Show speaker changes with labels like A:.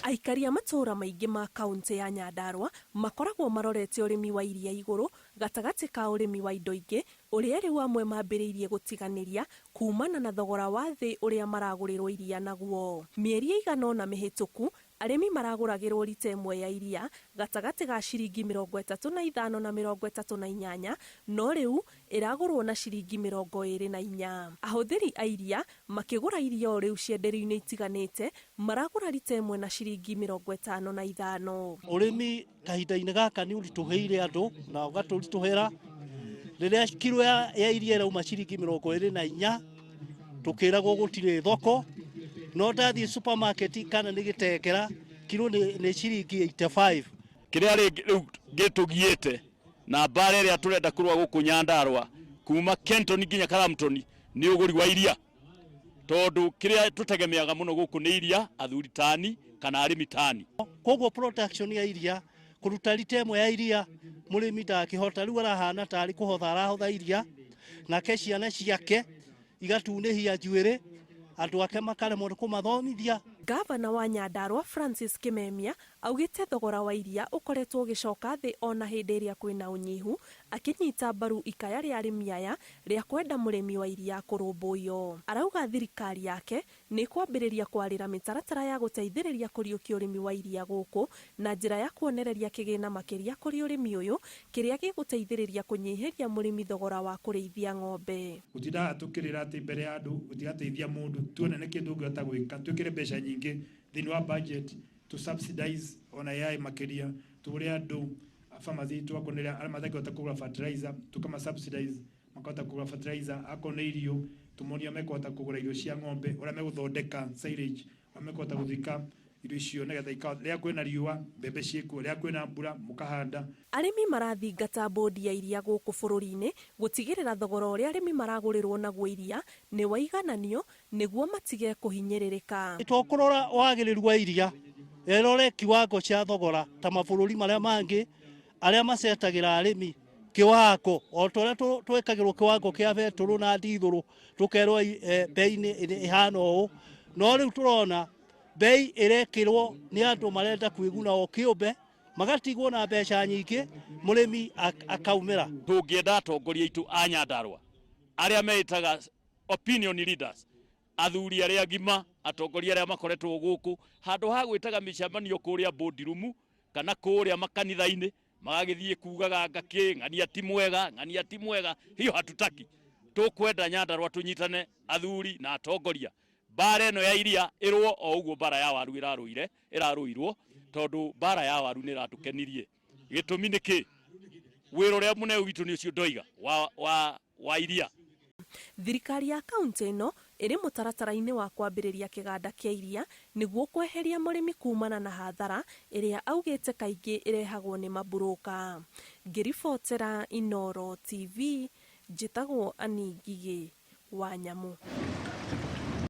A: Aikaria matura maingi ma kaunti ya Nyandarua makoragwo marorete urimi wa iria iguru gatagati ka urimi wa indo ingi uria riu amwe mambiriirie gutiganiria kumana na thogora wa thi uria maragurirwo iria naguo. Mieri igana na mihituku arimi maraguragirwo lita imwe ya iria gatagati ga ciringi 35 na 38, no riu iragurwo na ciringi 24. Ahuthiri a iria makigura iria o riu cienderio-ini itiganite maragura lita imwe na ciringi 55.
B: Urimi kahinda-ini gaka ni urituheire andu na ugaturituhera. Riria kilo ya iria irauma ciringi 24 tukiragwo gutire thoko, no ndathie supermarket kana ni gitekera kilo ni ciringi 85.
C: Kiria riu gitugiete na bare ria turenda kurwa guku Nyandarua kuma Kenton nginya Karamton ni uguri wa iria, tondu kiria tutegemeaga muno guku ni iria, athuri tani kana arimi tani.
B: Koguo production ya iria kuruta lita imwe ya iria murimi ndakihota, riu arahana tari kuhotha arahotha iria na ciana ciake igatunihia njuiri, andu ake makaremwo kumathomithia.
A: Gavana wa Nyandarua Francis Kimemia augite thogora wa iria ukoretwo ugicoka thi ona hindi iria kwina unyihu, akinyita mbaru ikaya ria arimi aya ria kwenda murimi wa iria kurumbuyo. Arauga thirikari yake ni kwambiriria kwarira mitaratara ya guteithiriria kuriukia urimi wa iria guku na njira ya kuonereria kigina makiria kuri urimi uyu kiria giguteithiriria kunyihiria murimi thogora wa kurithia ng'ombe.
D: Utida atukirira ati mbere ya andu utigateithia mundu tuone ne kindu ngota gwika twikire mbeca nyingi thini wa budget to subsidize ona yai makiria turi andu farmers tuakoneria ala mathagota kugura fertilizer tukama subsidize makota kugura fertilizer akone irio tumonia mekota kugura irio cia ng'ombe ora meguthondeka silage amekota guthika irio cio negetha ikawa ria kwina riua mbembe ciku ria kwina mbura mukahanda.
A: Arimi marathingata bodi ya iria guku bururi-ini gutigirira thogora uria arimi maragurirwo naguo iria ni waigananio niguo matige kuhinyiririka.
B: Twakurora wagiriru wa iria erore kiwango cia thogora ta mabururi maria mangi aria macetagira arimi kiwango o toria twekagirwo kiwango kia beturu na ndithuru tukerwo bei ni ihana o, no riu turona bei irekirwo ni andu marenda kwiguna o kiumbe magatigwo na mbeca nyingi murimi akaumira.
C: Tungienda atongoria itu a Nyandarua aria meitaga opinion leaders, athuri aria ngima, atongoria aria makoretwo guku handu ha gwitaga micemanio kuria board room kana kuria makanitha-ini magagithie kugaga ngaki ng'ania ti mwega, hiyo hatutaki. Tukwenda Nyandarua tunyitane athuri na atongoria, bara eno ya iria irwo o uguo bara ya waru iraruirwo tondu bara ya waru ni ratukenirie. Gitumi niki wiro ria munene witu ni ucio ndoiga wa iria.
A: Thirikari ya kaunti ino iri mutaratara-ini wa kwambiriria kiganda kia iria niguo kweheria murimi kumana na hathara iria augite kaingi irehagwo ni ma-mburuka. Ngiribotera Inooro TV, njitagwo Ani Ngigi wa Nyamu.